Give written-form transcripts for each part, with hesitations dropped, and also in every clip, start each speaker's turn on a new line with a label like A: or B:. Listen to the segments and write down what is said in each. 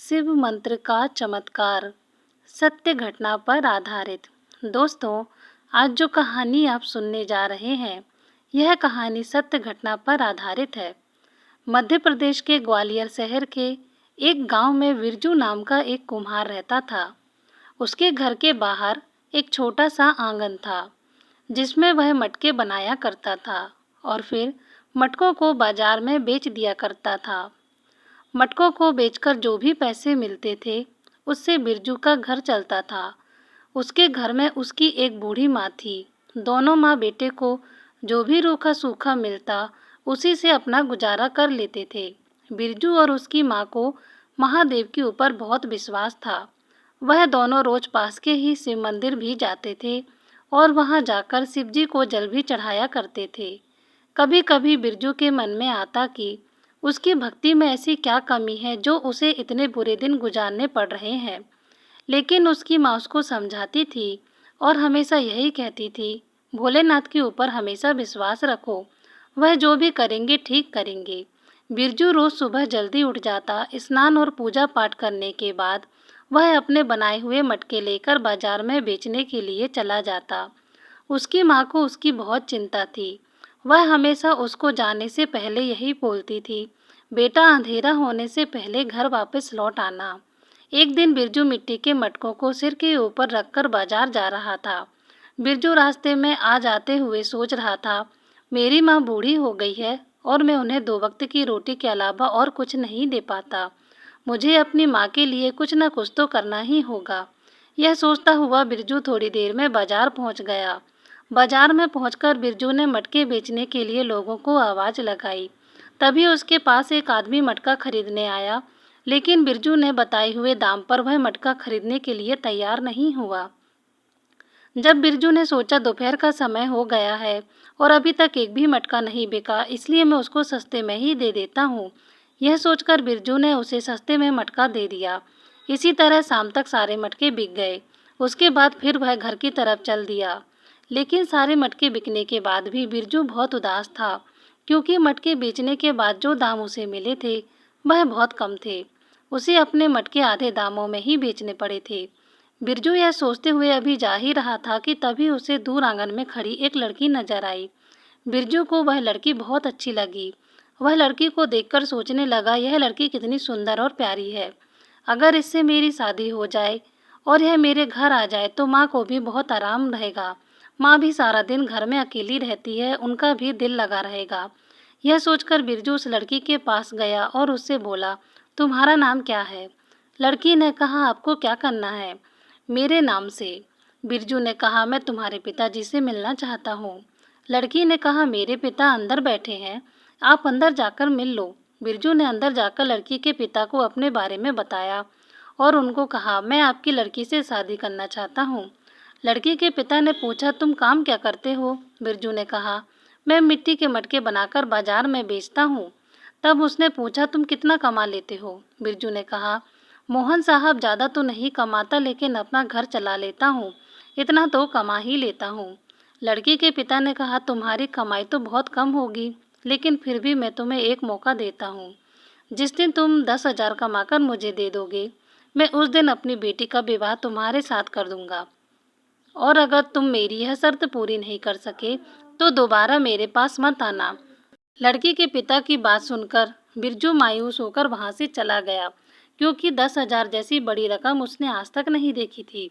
A: शिव मंत्र का चमत्कार, सत्य घटना पर आधारित। दोस्तों, आज जो कहानी आप सुनने जा रहे हैं, यह कहानी सत्य घटना पर आधारित है। मध्य प्रदेश के ग्वालियर शहर के एक गांव में बिरजू नाम का एक कुम्हार रहता था। उसके घर के बाहर एक छोटा सा आंगन था, जिसमें वह मटके बनाया करता था और फिर मटकों को बाजार में बेच दिया करता था। मटकों को बेचकर जो भी पैसे मिलते थे, उससे बिरजू का घर चलता था। उसके घर में उसकी एक बूढ़ी माँ थी। दोनों माँ बेटे को जो भी रूखा सूखा मिलता, उसी से अपना गुजारा कर लेते थे। बिरजू और उसकी माँ को महादेव के ऊपर बहुत विश्वास था। वह दोनों रोज पास के ही शिव मंदिर भी जाते थे और वहां जाकर शिव जी को जल भी चढ़ाया करते थे। कभी कभी बिरजू के मन में आता कि उसकी भक्ति में ऐसी क्या कमी है जो उसे इतने बुरे दिन गुजारने पड़ रहे हैं। लेकिन उसकी माँ उसको समझाती थी और हमेशा यही कहती थी, भोलेनाथ के ऊपर हमेशा विश्वास रखो, वह जो भी करेंगे ठीक करेंगे। बिरजू रोज सुबह जल्दी उठ जाता। स्नान और पूजा पाठ करने के बाद वह अपने बनाए हुए मटके लेकर बाजार में बेचने के लिए चला जाता। उसकी माँ को उसकी बहुत चिंता थी। वह हमेशा उसको जाने से पहले यही बोलती थी, बेटा अंधेरा होने से पहले घर वापस लौट आना। एक दिन बिरजू मिट्टी के मटकों को सिर के ऊपर रखकर बाजार जा रहा था। बिरजू रास्ते में आ जाते हुए सोच रहा था, मेरी माँ बूढ़ी हो गई है और मैं उन्हें 2 वक्त की रोटी के अलावा और कुछ नहीं दे पाता। मुझे अपनी माँ के लिए कुछ न कुछ तो करना ही होगा। यह सोचता हुआ बिरजू थोड़ी देर में बाजार पहुंच गया। बाजार में पहुंचकर बिरजू ने मटके बेचने के लिए लोगों को आवाज लगाई। तभी उसके पास एक आदमी मटका खरीदने आया, लेकिन बिरजू ने बताए हुए दाम पर वह मटका खरीदने के लिए तैयार नहीं हुआ। जब बिरजू ने सोचा दोपहर का समय हो गया है और अभी तक एक भी मटका नहीं बिका, इसलिए मैं उसको सस्ते में ही दे देता हूँ। यह सोचकर बिरजू ने उसे सस्ते में मटका दे दिया। इसी तरह शाम तक सारे मटके बिक गए। उसके बाद फिर वह घर की तरफ चल दिया। लेकिन सारे मटके बिकने के बाद भी बिरजू बहुत उदास था, क्योंकि मटके बेचने के बाद जो दाम उसे मिले थे, वह बहुत कम थे। उसे अपने मटके आधे दामों में ही बेचने पड़े थे। बिरजू यह सोचते हुए अभी जा ही रहा था कि तभी उसे दूर आंगन में खड़ी एक लड़की नजर आई। बिरजू को वह लड़की बहुत अच्छी लगी। वह लड़की को देखकर सोचने लगा, यह लड़की कितनी सुंदर और प्यारी है। अगर इससे मेरी शादी हो जाए और यह मेरे घर आ जाए तो माँ को भी बहुत आराम रहेगा। माँ भी सारा दिन घर में अकेली रहती है, उनका भी दिल लगा रहेगा। यह सोचकर बिरजू उस लड़की के पास गया और उससे बोला, तुम्हारा नाम क्या है? लड़की ने कहा, आपको क्या करना है? मेरे नाम से। बिरजू ने कहा, मैं तुम्हारे पिताजी से मिलना चाहता हूँ। लड़की ने कहा, मेरे पिता अंदर बैठे हैं, आप अंदर जाकर मिल लो। बिरजू ने अंदर जाकर लड़की के पिता को अपने बारे में बताया और उनको कहा, मैं आपकी लड़की से शादी करना चाहता हूँ। लड़की के पिता ने पूछा, तुम काम क्या करते हो? बिरजू ने कहा, मैं मिट्टी के मटके बनाकर बाजार में बेचता हूँ। तब उसने पूछा, तुम कितना कमा लेते हो? बिरजू ने कहा, मोहन साहब ज़्यादा तो नहीं कमाता, लेकिन अपना घर चला लेता हूँ, इतना तो कमा ही लेता हूँ। लड़की के पिता ने कहा, तुम्हारी कमाई तो बहुत कम होगी, लेकिन फिर भी मैं तुम्हें एक मौका देता हूँ। जिस दिन तुम 10,000 कमाकर मुझे दे दोगे, मैं उस दिन अपनी बेटी का विवाह तुम्हारे साथ कर दूंगा। और अगर तुम मेरी यह शर्त पूरी नहीं कर सके तो दोबारा मेरे पास मत आना। लड़की के पिता की बात सुनकर बिरजू मायूस होकर वहां से चला गया, क्योंकि 10,000 जैसी बड़ी रकम उसने आज तक नहीं देखी थी।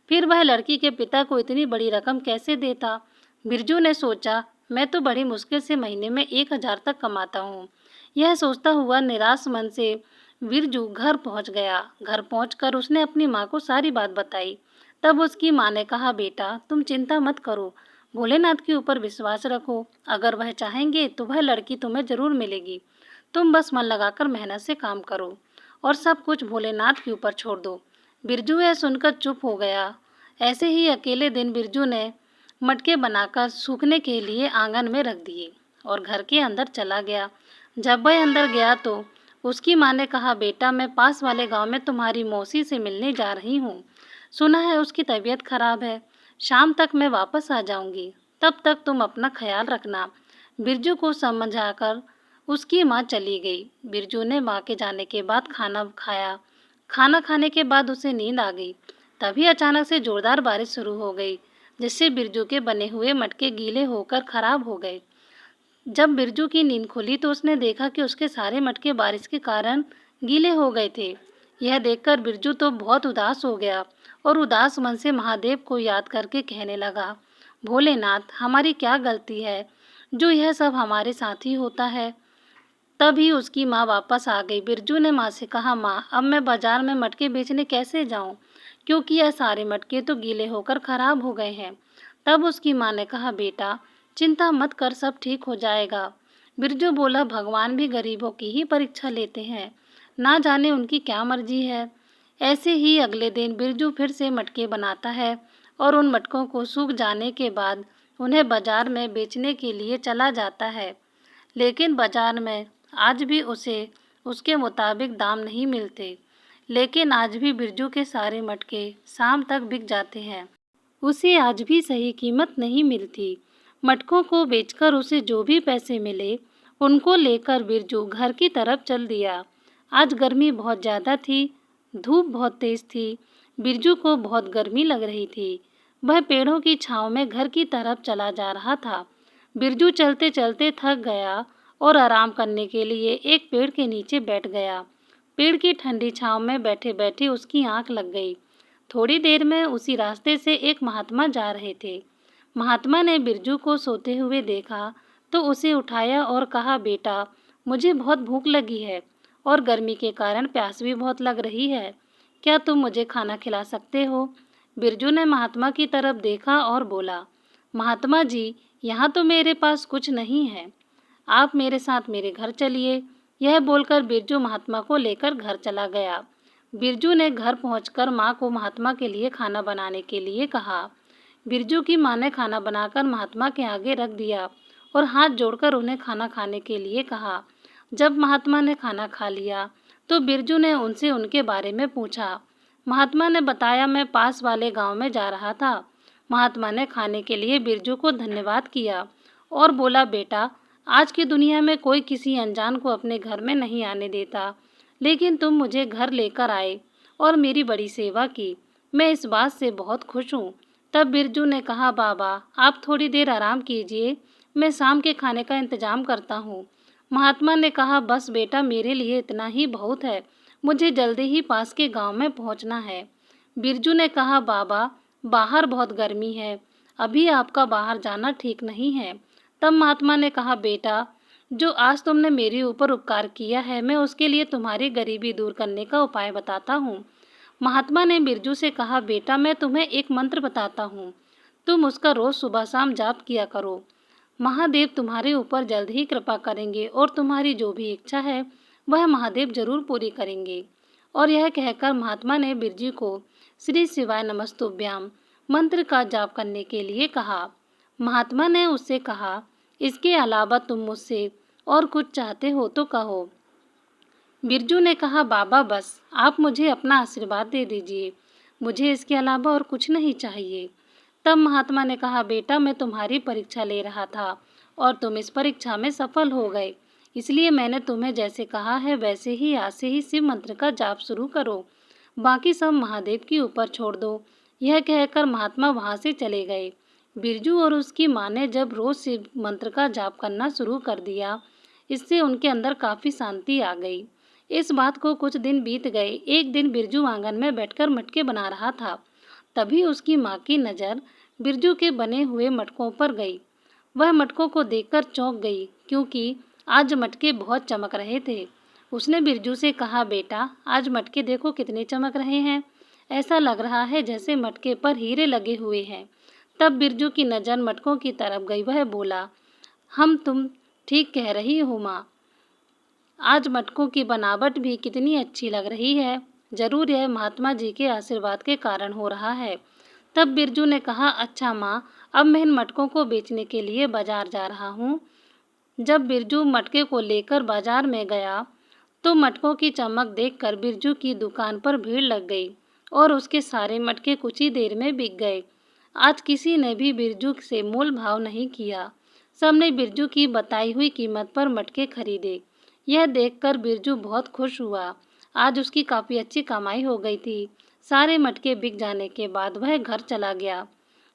A: फिर वह लड़की के पिता को इतनी बड़ी रकम कैसे देता? बिरजू ने सोचा, मैं तो बड़ी मुश्किल से महीने में 1,000 तक कमाता हूँ। यह सोचता हुआ निराश मन से बिरजू घर पहुँच गया। घर पहुँचकर उसने अपनी माँ को सारी बात बताई। तब उसकी माँ ने कहा, बेटा तुम चिंता मत करो, भोलेनाथ के ऊपर विश्वास रखो, अगर वह चाहेंगे तो वह लड़की तुम्हें जरूर मिलेगी। तुम बस मन लगाकर मेहनत से काम करो और सब कुछ भोलेनाथ के ऊपर छोड़ दो। बिरजू यह सुनकर चुप हो गया। ऐसे ही अकेले दिन बिरजू ने मटके बनाकर सूखने के लिए आंगन में रख दिए और घर के अंदर चला गया। जब वह अंदर गया तो उसकी माँ ने कहा, बेटा मैं पास वाले गांव में तुम्हारी मौसी से मिलने जा रही हूँ। सुना है उसकी तबीयत खराब है, शाम तक मैं वापस आ जाऊंगी, तब तक तुम अपना ख्याल रखना। बिरजू को समझाकर उसकी माँ चली गई। बिरजू ने माँ के जाने के बाद खाना खाया। खाना खाने के बाद उसे नींद आ गई। तभी अचानक से जोरदार बारिश शुरू हो गई, जिससे बिरजू के बने हुए मटके गीले होकर खराब हो गए। जब बिरजू की नींद खुली तो उसने देखा कि उसके सारे मटके बारिश के कारण गीले हो गए थे। यह देखकर बिरजू तो बहुत उदास हो गया और उदास मन से महादेव को याद करके कहने लगा, भोलेनाथ, हमारी क्या गलती है जो यह सब हमारे साथ ही होता है। तभी उसकी माँ वापस आ गई। बिरजू ने माँ से कहा, माँ, अब मैं बाजार में मटके बेचने कैसे जाऊँ, क्योंकि यह सारे मटके तो गीले होकर खराब हो गए हैं। तब उसकी माँ ने कहा, बेटा, चिंता मत कर, सब ठीक हो जाएगा। बिरजू बोला, भगवान भी गरीबों की ही परीक्षा लेते हैं, ना जाने उनकी क्या मर्जी है। ऐसे ही अगले दिन बिरजू फिर से मटके बनाता है और उन मटकों को सूख जाने के बाद उन्हें बाजार में बेचने के लिए चला जाता है। लेकिन बाजार में आज भी उसे उसके मुताबिक दाम नहीं मिलते। लेकिन आज भी बिरजू के सारे मटके शाम तक बिक जाते हैं। उसे आज भी सही कीमत नहीं मिलती। मटकों को बेचकर उसे जो भी पैसे मिले, उनको लेकर बिरजू घर की तरफ चल दिया। आज गर्मी बहुत ज़्यादा थी, धूप बहुत तेज थी। बिरजू को बहुत गर्मी लग रही थी। वह पेड़ों की छांव में घर की तरफ चला जा रहा था। बिरजू चलते चलते थक गया और आराम करने के लिए एक पेड़ के नीचे बैठ गया। पेड़ की ठंडी छांव में बैठे बैठे उसकी आंख लग गई। थोड़ी देर में उसी रास्ते से एक महात्मा जा रहे थे। महात्मा ने बिरजू को सोते हुए देखा तो उसे उठाया और कहा, बेटा, मुझे बहुत भूख लगी है और गर्मी के कारण प्यास भी बहुत लग रही है। क्या तुम मुझे खाना खिला सकते हो? बिरजू ने महात्मा की तरफ देखा और बोला, महात्मा जी, यहाँ तो मेरे पास कुछ नहीं है। आप मेरे साथ मेरे घर चलिए। यह बोलकर बिरजू महात्मा को लेकर घर चला गया। बिरजू ने घर पहुंचकर माँ को महात्मा के लिए खाना बनाने के लिए कहा। बिरजू की माँ ने खाना बनाकर महात्मा के आगे रख दिया और हाथ जोड़कर उन्हें खाना खाने के लिए कहा। जब महात्मा ने खाना खा लिया तो बिरजू ने उनसे उनके बारे में पूछा। महात्मा ने बताया, मैं पास वाले गांव में जा रहा था। महात्मा ने खाने के लिए बिरजू को धन्यवाद किया और बोला, बेटा, आज की दुनिया में कोई किसी अनजान को अपने घर में नहीं आने देता, लेकिन तुम मुझे घर लेकर आए और मेरी बड़ी सेवा की। मैं इस बात से बहुत खुश हूँ। तब बिरजू ने कहा, बाबा, आप थोड़ी देर आराम कीजिए, मैं शाम के खाने का इंतजाम करता हूँ। महात्मा ने कहा, बस बेटा, मेरे लिए इतना ही बहुत है, मुझे जल्दी ही पास के गांव में पहुँचना है। बिरजू ने कहा, बाबा, बाहर बहुत गर्मी है, अभी आपका बाहर जाना ठीक नहीं है। तब महात्मा ने कहा, बेटा, जो आज तुमने मेरे ऊपर उपकार किया है, मैं उसके लिए तुम्हारी गरीबी दूर करने का उपाय बताता हूँ। महात्मा ने बिरजू से कहा, बेटा, मैं तुम्हें एक मंत्र बताता हूँ, तुम उसका रोज सुबह शाम जाप किया करो। महादेव तुम्हारे ऊपर जल्द ही कृपा करेंगे और तुम्हारी जो भी इच्छा है वह महादेव जरूर पूरी करेंगे। और यह कहकर महात्मा ने बिरजू को श्री शिवाय नमस्तुभ्याम मंत्र का जाप करने के लिए कहा। महात्मा ने उससे कहा, इसके अलावा तुम मुझसे और कुछ चाहते हो तो कहो। बिरजू ने कहा, बाबा, बस आप मुझे अपना आशीर्वाद दे दीजिए, मुझे इसके अलावा और कुछ नहीं चाहिए। तब महात्मा ने कहा, बेटा, मैं तुम्हारी परीक्षा ले रहा था और तुम इस परीक्षा में सफल हो गए, इसलिए मैंने तुम्हें जैसे कहा है वैसे ही आज से ही शिव मंत्र का जाप शुरू करो, बाकी सब महादेव के ऊपर छोड़ दो। यह कहकर महात्मा वहां से चले गए। बिरजू और उसकी माँ ने जब रोज शिव मंत्र का जाप करना शुरू कर दिया, इससे उनके अंदर काफी शांति आ गई। इस बात को कुछ दिन बीत गए। एक दिन बिरजू आंगन में बैठकर मटके बना रहा था। तभी उसकी माँ की नज़र बिरजू के बने हुए मटकों पर गई। वह मटकों को देखकर चौंक गई, क्योंकि आज मटके बहुत चमक रहे थे। उसने बिरजू से कहा, बेटा, आज मटके देखो कितने चमक रहे हैं, ऐसा लग रहा है जैसे मटके पर हीरे लगे हुए हैं। तब बिरजू की नज़र मटकों की तरफ गई। वह बोला, तुम ठीक कह रही हो माँ, आज मटकों की बनावट भी कितनी अच्छी लग रही है, जरूर यह महात्मा जी के आशीर्वाद के कारण हो रहा है। तब बिरजू ने कहा, अच्छा माँ, अब मैं इन मटकों को बेचने के लिए बाजार जा रहा हूँ। जब बिरजू मटके को लेकर बाजार में गया तो मटकों की चमक देखकर बिरजू की दुकान पर भीड़ लग गई और उसके सारे मटके कुछ ही देर में बिक गए। आज किसी ने भी बिरजू से मोल भाव नहीं किया, सबने बिरजू की बताई हुई कीमत पर मटके खरीदे। यह देखकर बिरजू बहुत खुश हुआ। आज उसकी काफ़ी अच्छी कमाई हो गई थी। सारे मटके बिक जाने के बाद वह घर चला गया।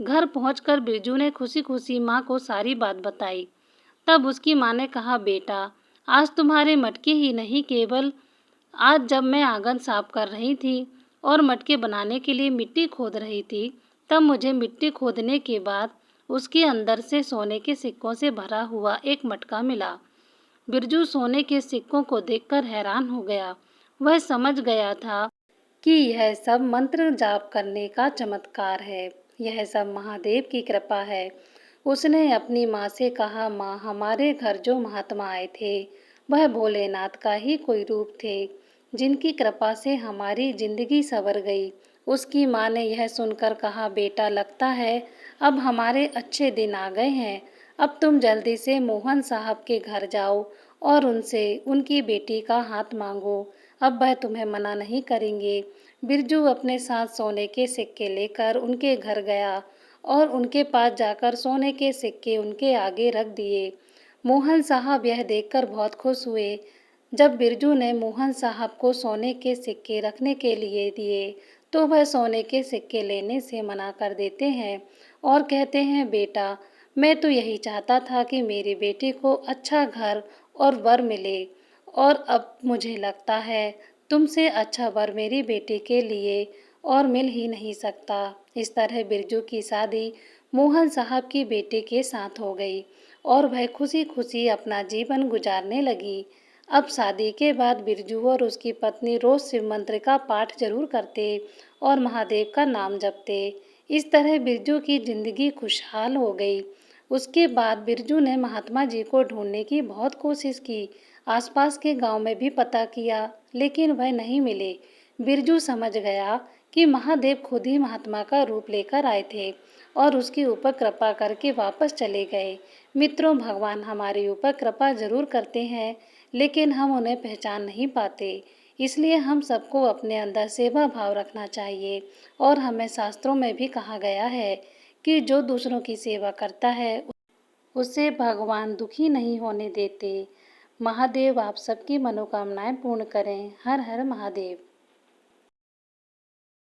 A: घर पहुंचकर बिरजू ने खुशी-खुशी माँ को सारी बात बताई। तब उसकी माँ ने कहा, बेटा, आज तुम्हारे मटके ही नहीं, केवल आज जब मैं आंगन साफ कर रही थी और मटके बनाने के लिए मिट्टी खोद रही थी, तब मुझे मिट्टी खोदने के बाद उसके अंदर से सोने के सिक्कों से भरा हुआ एक मटका मिला। बिरजू सोने के सिक्कों को देखकर हैरान हो गया। वह समझ गया था कि यह सब मंत्र जाप करने का चमत्कार है। यह सब महादेव की कृपा है। उसने अपनी माँ से कहा, माँ, हमारे घर जो महात्मा आए थे वह भोलेनाथ का ही कोई रूप थे, जिनकी कृपा से हमारी जिंदगी संवर गई। उसकी माँ ने यह सुनकर कहा, बेटा, लगता है अब हमारे अच्छे दिन आ गए हैं। अब तुम जल्दी से मोहन साहब के घर जाओ और उनसे उनकी बेटी का हाथ मांगो। अब वह तुम्हें मना नहीं करेंगे। बिरजू अपने साथ सोने के सिक्के लेकर उनके घर गया और उनके पास जाकर सोने के सिक्के उनके आगे रख दिए। मोहन साहब यह देखकर बहुत खुश हुए। जब बिरजू ने मोहन साहब को सोने के सिक्के रखने के लिए दिए, तो वह सोने के सिक्के लेने से मना कर देते हैं और कहते हैं, बेटा, मैं तो यही चाहता था कि मेरी बेटी को अच्छा घर और वर मिले, और अब मुझे लगता है तुमसे अच्छा वर मेरी बेटी के लिए और मिल ही नहीं सकता। इस तरह बिरजू की शादी मोहन साहब की बेटी के साथ हो गई और वह खुशी खुशी अपना जीवन गुजारने लगी। अब शादी के बाद बिरजू और उसकी पत्नी रोज शिव मंत्र का पाठ जरूर करते और महादेव का नाम जपते। इस तरह बिरजू की जिंदगी खुशहाल हो गई। उसके बाद बिरजू ने महात्मा जी को ढूंढने की बहुत कोशिश की। आसपास के गांव में भी पता किया, लेकिन वह नहीं मिले। बिरजू समझ गया कि महादेव खुद ही महात्मा का रूप लेकर आए थे और उसके ऊपर कृपा करके वापस चले गए। मित्रों, भगवान हमारे ऊपर कृपा जरूर करते हैं, लेकिन हम उन्हें पहचान नहीं पाते। इसलिए हम सबको अपने अंदर सेवा भाव रखना चाहिए। और हमें शास्त्रों में भी कहा गया है कि जो दूसरों की सेवा करता है उसे भगवान दुखी नहीं होने देते। महादेव आप सबकी मनोकामनाएं पूर्ण करें। हर हर महादेव।